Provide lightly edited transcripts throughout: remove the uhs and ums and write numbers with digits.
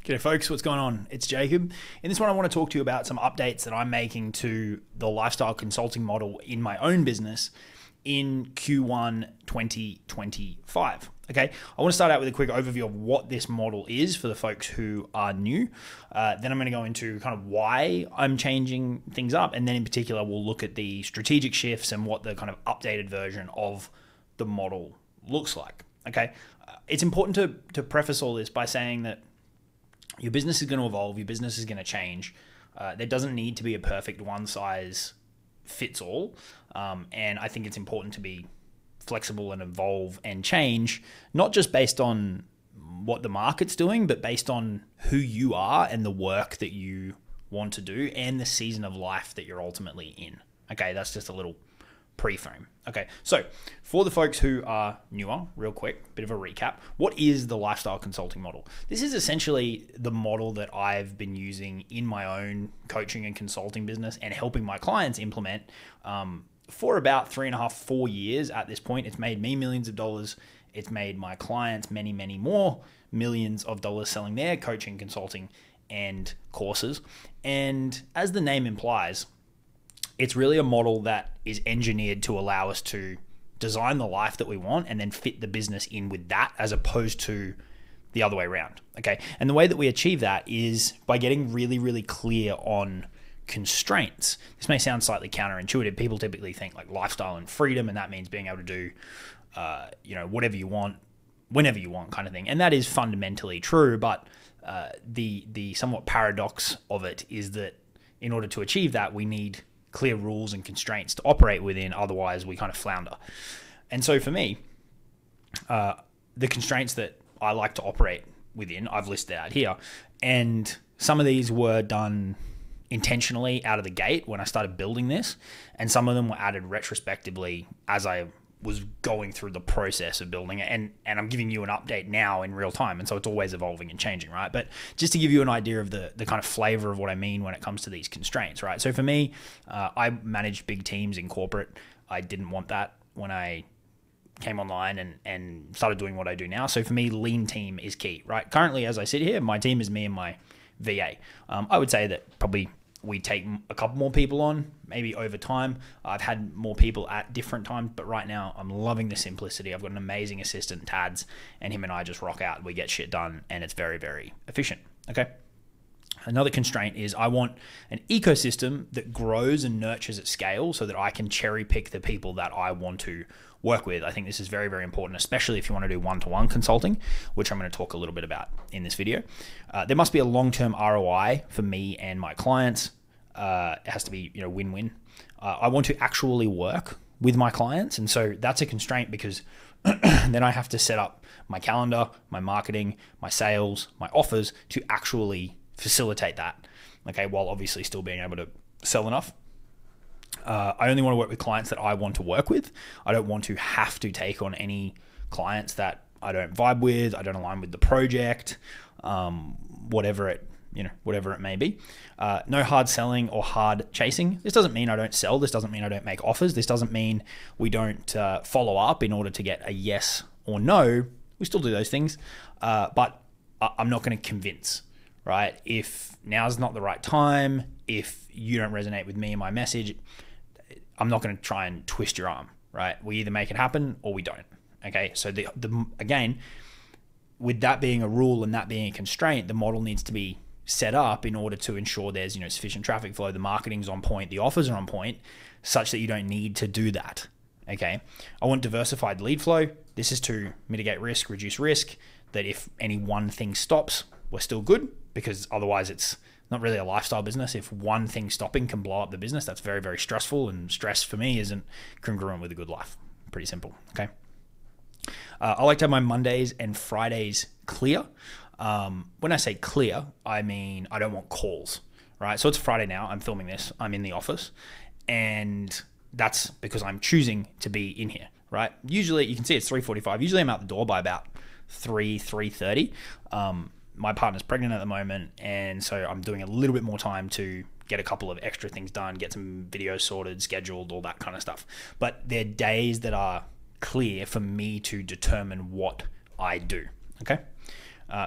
G'day folks, what's going on? It's Jacob. In this one, I want to talk to you about some updates that I'm making to the lifestyle consulting model in my own business in Q1 2025. Okay, I want to start out with a quick overview of what this model is for the folks who are new. Then I'm going to go into kind of why I'm changing things up. And then in particular, we'll look at the strategic shifts and what the kind of updated version of the model looks like. Okay, it's important to preface all this by saying that your business is going to evolve, your business is going to change. There doesn't need to be a perfect one size fits all. And I think it's important to be flexible and evolve and change, not just based on what the market's doing, but based on who you are and the work that you want to do and the season of life that you're ultimately in. Okay, that's just a little pre-frame. Okay, so for the folks who are newer, real quick, bit of a recap. What is the lifestyle consulting model? This is essentially the model that I've been using in my own coaching and consulting business and helping my clients implement for about 3.5, 4 years at this point. It's made me millions of dollars. It's made my clients many, many more millions of dollars selling their coaching, consulting, and courses. And as the name implies, it's really a model that is engineered to allow us to design the life that we want and then fit the business in with that, as opposed to the other way around. Okay. And the way that we achieve that is by getting really, really clear on constraints. This may sound slightly counterintuitive. People typically think like lifestyle and freedom, and that means being able to do, whatever you want, whenever you want, kind of thing. And that is fundamentally true. But the somewhat paradox of it is that in order to achieve that, we need clear rules and constraints to operate within. Otherwise, we kind of flounder. And so for me, the constraints that I like to operate within, I've listed out here. And some of these were done intentionally out of the gate when I started building this. And some of them were added retrospectively as I was going through the process of building it. And I'm giving you an update now in real time. And so it's always evolving and changing, right? But just to give you an idea of the kind of flavor of what I mean when it comes to these constraints, right? So for me, I manage big teams in corporate. I didn't want that when I came online and started doing what I do now. So for me, lean team is key, right? Currently, as I sit here, my team is me and my VA. I would say that probably we take a couple more people on, maybe over time. I've had more people at different times, but right now I'm loving the simplicity. I've got an amazing assistant, Tads, and him and I just rock out. We get shit done, and it's very, very efficient. Okay. Another constraint is I want an ecosystem that grows and nurtures at scale so that I can cherry pick the people that I want to work with. I think this is very, very important, especially if you want to do one-to-one consulting, which I'm going to talk a little bit about in this video. There must be a long-term ROI for me and my clients. It has to be, win-win. I want to actually work with my clients. And so that's a constraint because then I have to set up my calendar, my marketing, my sales, my offers to actually facilitate that. Okay. While obviously still being able to sell enough. I only want to work with clients that I want to work with. I don't want to have to take on any clients that I don't vibe with. I don't align with the project, whatever it may be. No hard selling or hard chasing. This doesn't mean I don't sell. This doesn't mean I don't make offers. This doesn't mean we don't follow up in order to get a yes or no. We still do those things, but I'm not going to convince, right? If now's not the right time, if you don't resonate with me and my message, I'm not going to try and twist your arm, right? We either make it happen or we don't. Okay. So again, with that being a rule and that being a constraint, the model needs to be set up in order to ensure there's sufficient traffic flow, the marketing's on point, the offers are on point, such that you don't need to do that. Okay. I want diversified lead flow. This is to mitigate risk, reduce risk, that if any one thing stops, we're still good, because otherwise it's not really a lifestyle business. If one thing stopping can blow up the business, that's very, very stressful, and stress for me isn't congruent with a good life. Pretty simple. Okay. I like to have my Mondays and Fridays clear. When I say clear, I mean I don't want calls, right? So it's Friday now. I'm filming this. I'm in the office, and that's because I'm choosing to be in here, right? Usually, you can see it's 3:45. Usually, I'm out the door by about 3:30. My partner's pregnant at the moment, and so I'm doing a little bit more time to get a couple of extra things done, get some videos sorted, scheduled, all that kind of stuff. But they're days that are clear for me to determine what I do. Okay.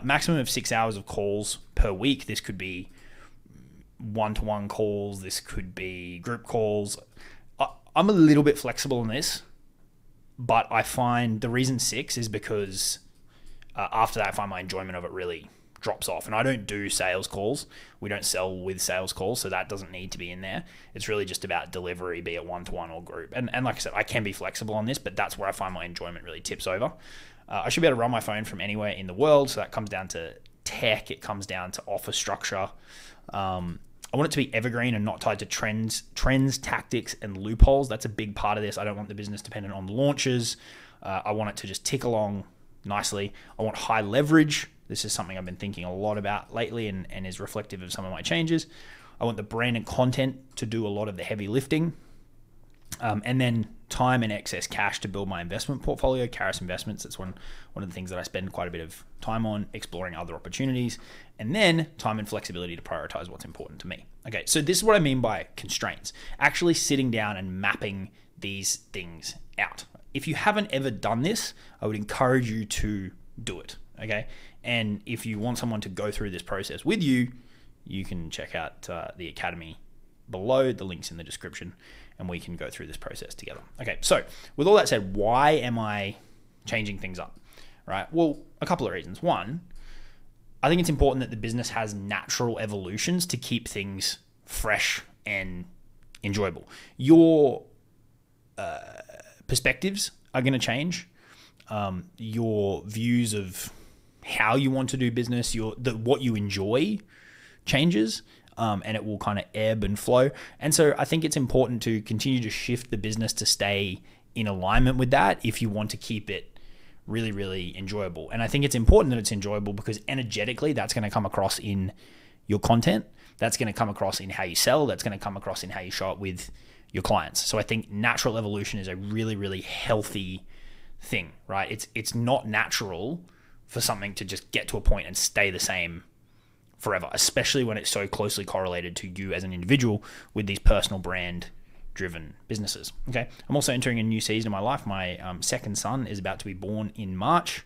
Maximum of 6 hours of calls per week. This could be one-to-one calls. This could be group calls. I'm a little bit flexible on this, but I find the reason 6 is because after that, I find my enjoyment of it really drops off. And I don't do sales calls. We don't sell with sales calls, so that doesn't need to be in there. It's really just about delivery, be it one-to-one or group. And like I said, I can be flexible on this, but that's where I find my enjoyment really tips over. I should be able to run my phone from anywhere in the world, so that comes down to tech. It comes down to offer structure. I want it to be evergreen and not tied to trends, tactics, and loopholes. That's a big part of this. I don't want the business dependent on launches. I want it to just tick along nicely. I want high leverage. This is something I've been thinking a lot about lately and is reflective of some of my changes. I want the brand and content to do a lot of the heavy lifting. And then time and excess cash to build my investment portfolio, Caris Investments. That's one of the things that I spend quite a bit of time on, exploring other opportunities. And then time and flexibility to prioritize what's important to me. Okay, so this is what I mean by constraints. Actually sitting down and mapping these things out. If you haven't ever done this, I would encourage you to do it, okay? And if you want someone to go through this process with you, you can check out the Academy below. The link's in the description, and we can go through this process together. Okay, so with all that said, why am I changing things up, right? Well, a couple of reasons. One, I think it's important that the business has natural evolutions to keep things fresh and enjoyable. Your perspectives are going to change. Your views of how you want to do business, what you enjoy changes, and it will kind of ebb and flow. And so I think it's important to continue to shift the business to stay in alignment with that if you want to keep it really, really enjoyable. And I think it's important that it's enjoyable because energetically that's going to come across in your content. That's going to come across in how you sell. That's going to come across in how you show up with your clients. So I think natural evolution is a really, really healthy thing, right? It's not natural for something to just get to a point and stay the same forever, especially when it's so closely correlated to you as an individual with these personal brand driven businesses. Okay. I'm also entering a new season of my life. My second son is about to be born in March.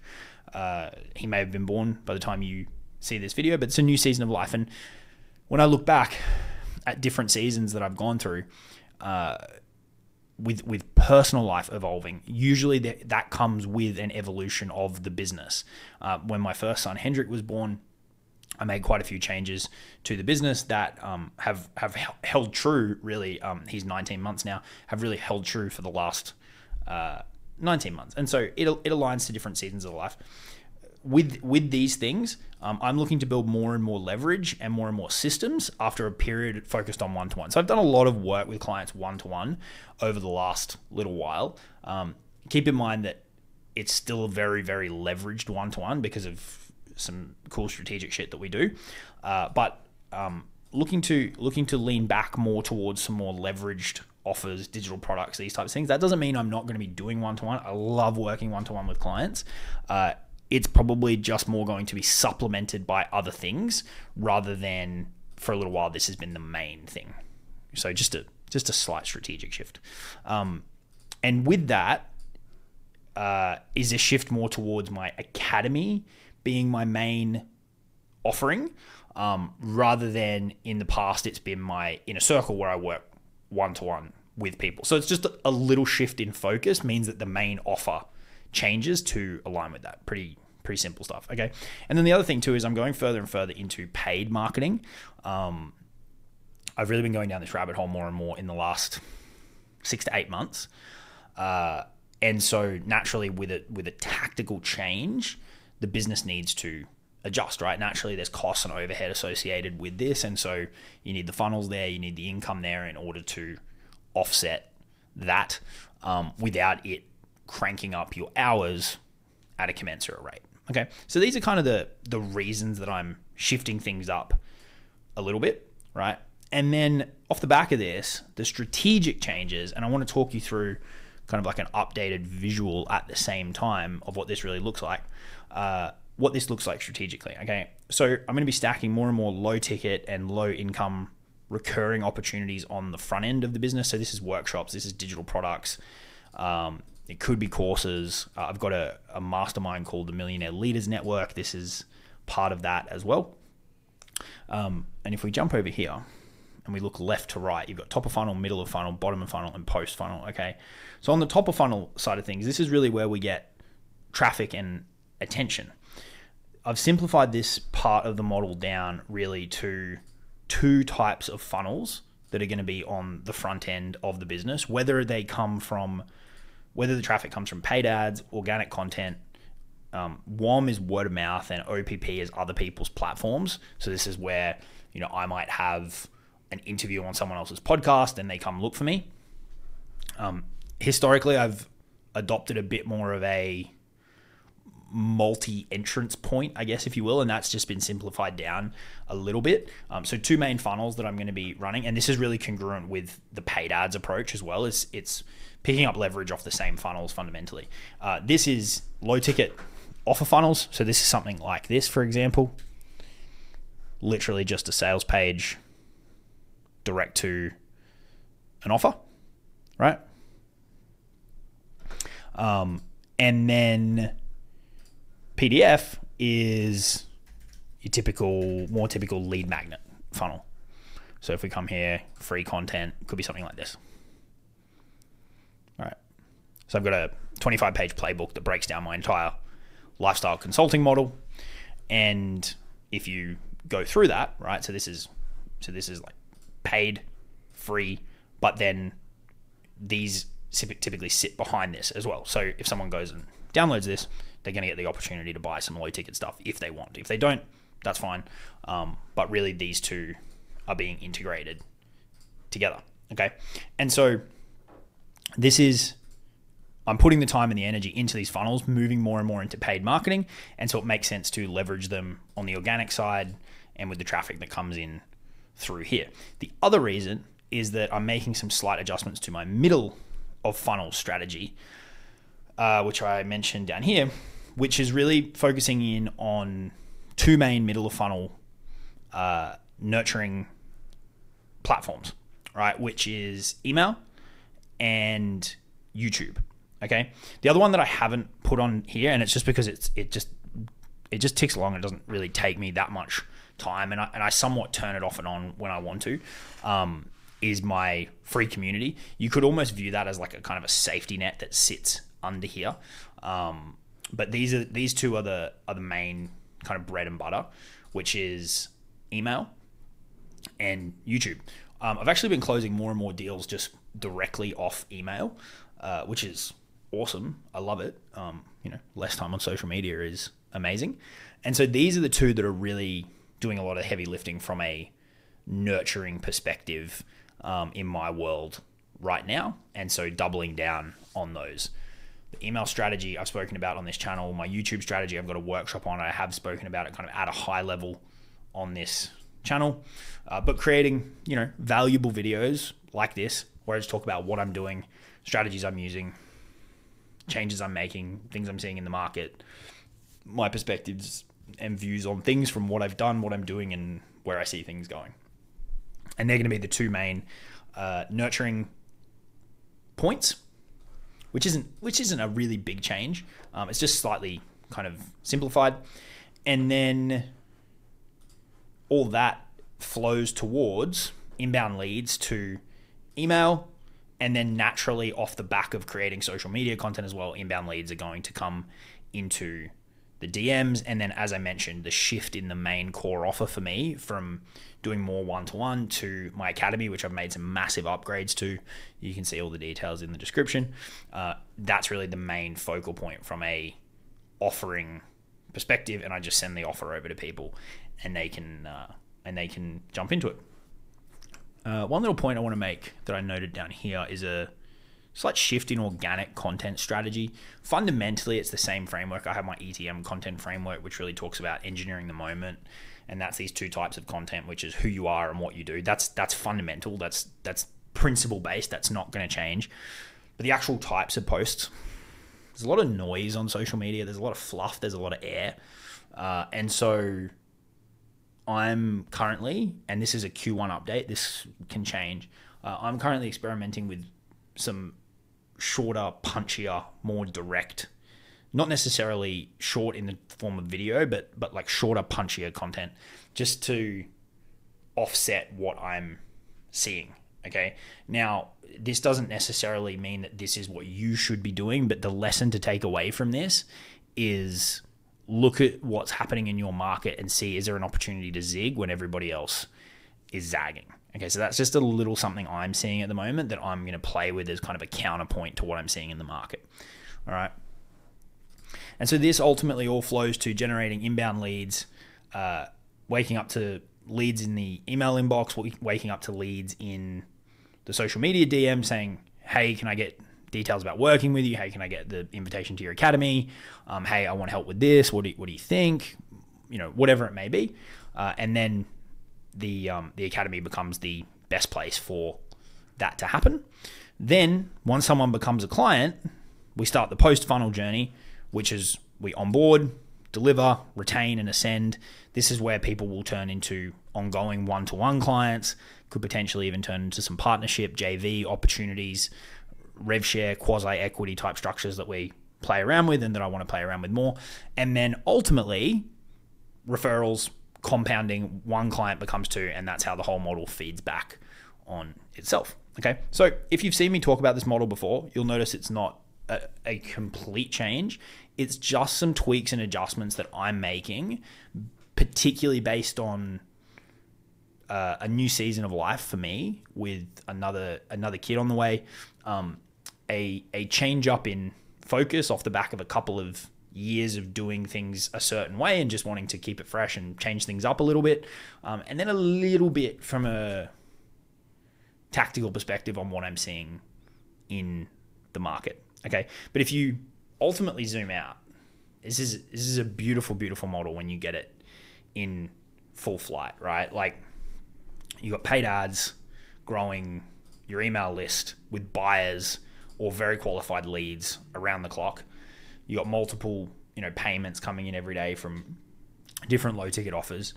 He may have been born by the time you see this video, but it's a new season of life. And when I look back at different seasons that I've gone through, with personal life evolving, usually that comes with an evolution of the business. When my first son Hendrik was born, I made quite a few changes to the business that have held true. Really, he's 19 months now. Have really held true for the last 19 months, and so it aligns to different seasons of life. With these things, I'm looking to build more and more leverage and more systems after a period focused on one-to-one. So I've done a lot of work with clients one-to-one over the last little while. Keep in mind that it's still a very, very leveraged one-to-one because of some cool strategic shit that we do. But looking to lean back more towards some more leveraged offers, digital products, these types of things. That doesn't mean I'm not going to be doing one-to-one. I love working one-to-one with clients. It's probably just more going to be supplemented by other things rather than for a little while this has been the main thing. So just a slight strategic shift. And with that is a shift more towards my academy being my main offering, rather than in the past it's been my inner circle where I work one-to-one with people. So it's just a little shift in focus means that the main offer changes to align with that. Pretty simple stuff. Okay. And then the other thing too is I'm going further and further into paid marketing. I've really been going down this rabbit hole more and more in the last 6 to 8 months. And so naturally with a tactical change, the business needs to adjust, right? Naturally there's costs and overhead associated with this. And so you need the funnels there, you need the income there in order to offset that, without it cranking up your hours at a commensurate rate. Okay. So these are kind of the reasons that I'm shifting things up a little bit, right? And then off the back of this, the strategic changes, and I want to talk you through kind of like an updated visual at the same time of what this really looks like, what this looks like strategically. Okay. So I'm going to be stacking more and more low ticket and low income recurring opportunities on the front end of the business. So this is workshops, this is digital products. It could be courses. I've got a mastermind called the Millionaire Leaders Network. This is part of that as well. And if we jump over here and we look left to right, you've got top of funnel, middle of funnel, bottom of funnel, and post funnel. Okay. So on the top of funnel side of things, this is really where we get traffic and attention. I've simplified this part of the model down really to two types of funnels that are going to be on the front end of the business, whether the traffic comes from paid ads, organic content. WOM is word of mouth, and OPP is other people's platforms. So this is where, I might have an interview on someone else's podcast and they come look for me. Historically, I've adopted a bit more of a multi-entrance point, I guess, if you will, and that's just been simplified down a little bit. So two main funnels that I'm going to be running, and this is really congruent with the paid ads approach as well. It's picking up leverage off the same funnels fundamentally. This is low ticket offer funnels. So this is something like this, for example, literally just a sales page direct to an offer, right? And then PDF is your more typical lead magnet funnel. So if we come here, free content, could be something like this. All right. So I've got a 25-page playbook that breaks down my entire lifestyle consulting model. And if you go through that, right? So this is like paid, free, but then these typically sit behind this as well. So if someone goes and downloads this, they're going to get the opportunity to buy some low ticket stuff if they want. If they don't, that's fine. But really these two are being integrated together. Okay. And so I'm putting the time and the energy into these funnels, moving more and more into paid marketing. And so it makes sense to leverage them on the organic side and with the traffic that comes in through here. The other reason is that I'm making some slight adjustments to my middle of funnel strategy, which I mentioned down here, which is really focusing in on two main middle of funnel nurturing platforms, right? Which is email and YouTube. Okay. The other one that I haven't put on here, and it's just because it just ticks along. It doesn't really take me that much time, and I somewhat turn it off and on when I want to. Is my free community. You could almost view that as like a kind of a safety net that sits under here. But these two are the main kind of bread and butter, which is email and YouTube. I've actually been closing more and more deals just directly off email, which is awesome. I love it. Less time on social media is amazing. And so these are the two that are really doing a lot of heavy lifting from a nurturing perspective in my world right now. And so doubling down on those. The email strategy I've spoken about on this channel. My YouTube strategy, I've got a workshop on. I have spoken about it kind of at a high level on this channel. But creating, valuable videos like this, where I just talk about what I'm doing, strategies I'm using, changes I'm making, things I'm seeing in the market, my perspectives and views on things from what I've done, what I'm doing, and where I see things going. And they're going to be the two main nurturing points, which isn't a really big change. It's just slightly kind of simplified. And then all that flows towards inbound leads to email. And then naturally off the back of creating social media content as well, inbound leads are going to come into the DMs. And then, as I mentioned, the shift in the main core offer for me from doing more one-to-one to my academy, which I've made some massive upgrades to. You can see all the details in the description. That's really the main focal point from a offering perspective. And I just send the offer over to people and they can jump into it. One little point I want to make that I noted down here is a slight shift in organic content strategy. Fundamentally, it's the same framework. I have my ETM content framework, which really talks about engineering the moment. And that's these two types of content, which is who you are and what you do. That's fundamental. That's principle based. That's not going to change. But the actual types of posts, there's a lot of noise on social media. There's a lot of fluff. There's a lot of air. And so I'm currently, and this is a Q1 update, this can change. I'm currently experimenting with some shorter, punchier, more direct not necessarily short in the form of video, but like shorter, punchier content, just to offset what I'm seeing. Okay. Now, this doesn't necessarily mean that this is what you should be doing, but the lesson to take away from this is look at what's happening in your market and see, is there an opportunity to zig when everybody else is zagging? Okay, so that's just a little something I'm seeing at the moment that I'm going to play with as kind of a counterpoint to what I'm seeing in the market. All right. And so this ultimately all flows to generating inbound leads, waking up to leads in the email inbox, waking up to leads in the social media DM saying, hey, can I get details about working with you? Hey, can I get the invitation to your academy? Hey, I want help with this. What do you think? Whatever it may be. And then the academy becomes the best place for that to happen. Then once someone becomes a client, we start the post funnel journey, which is we onboard, deliver, retain, and ascend. This is where people will turn into ongoing one-to-one clients, could potentially even turn into some partnership, JV opportunities, rev share, quasi-equity type structures that we play around with and that I want to play around with more. And then ultimately, referrals, compounding, one client becomes two, and that's how the whole model feeds back on itself. Okay, so if you've seen me talk about this model before, you'll notice it's not a complete change. It's just some tweaks and adjustments that I'm making, particularly based on a new season of life for me with another kid on the way, a change up in focus off the back of a couple of years of doing things a certain way and just wanting to keep it fresh and change things up a little bit, and then a little bit from a tactical perspective on what I'm seeing in the market. Okay, but if you ultimately zoom out, this is a beautiful, beautiful model when you get it in full flight, right? Like, you got paid ads growing your email list with buyers or very qualified leads around the clock. You got multiple, payments coming in every day from different low ticket offers.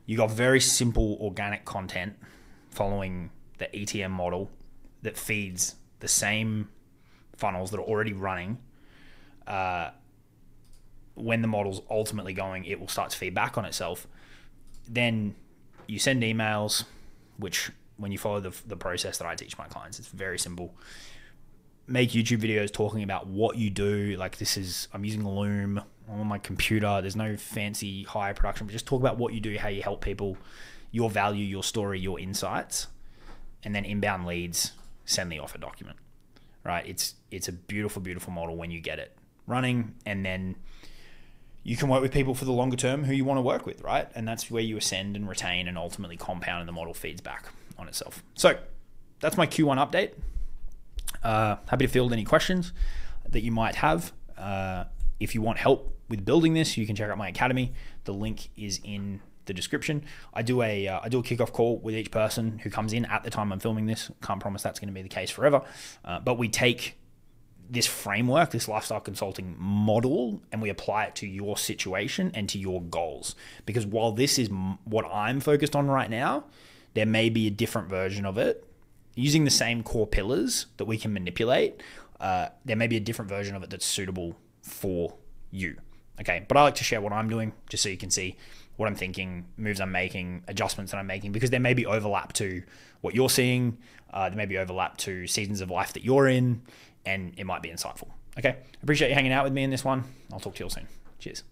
You got very simple organic content following the ETM model that feeds the same funnels that are already running. When the model's ultimately going, it will start to feed back on itself. Then you send emails, which when you follow the process that I teach my clients, it's very simple. Make YouTube videos talking about what you do. Like, I'm using Loom on my computer. There's no fancy high production, but just talk about what you do, how you help people, your value, your story, your insights, and then inbound leads, send the offer document, right? It's a beautiful, beautiful model when you get it running, and then you can work with people for the longer term who you want to work with, right? And that's where you ascend and retain and ultimately compound, and the model feeds back on itself. So that's my Q1 update. Happy to field any questions that you might have. If you want help with building this, you can check out my academy. The link is in the description. I do a kickoff call with each person who comes in at the time I'm filming this. Can't promise that's going to be the case forever, but we take this framework, this lifestyle consulting model, and we apply it to your situation and to your goals. Because while this is what I'm focused on right now, there may be a different version of it using the same core pillars that we can manipulate. There may be a different version of it that's suitable for you. Okay, but I like to share what I'm doing just so you can see what I'm thinking, moves I'm making, adjustments that I'm making, because there may be overlap to what you're seeing. There may be overlap to seasons of life that you're in, and it might be insightful. Okay, appreciate you hanging out with me in this one. I'll talk to you all soon. Cheers.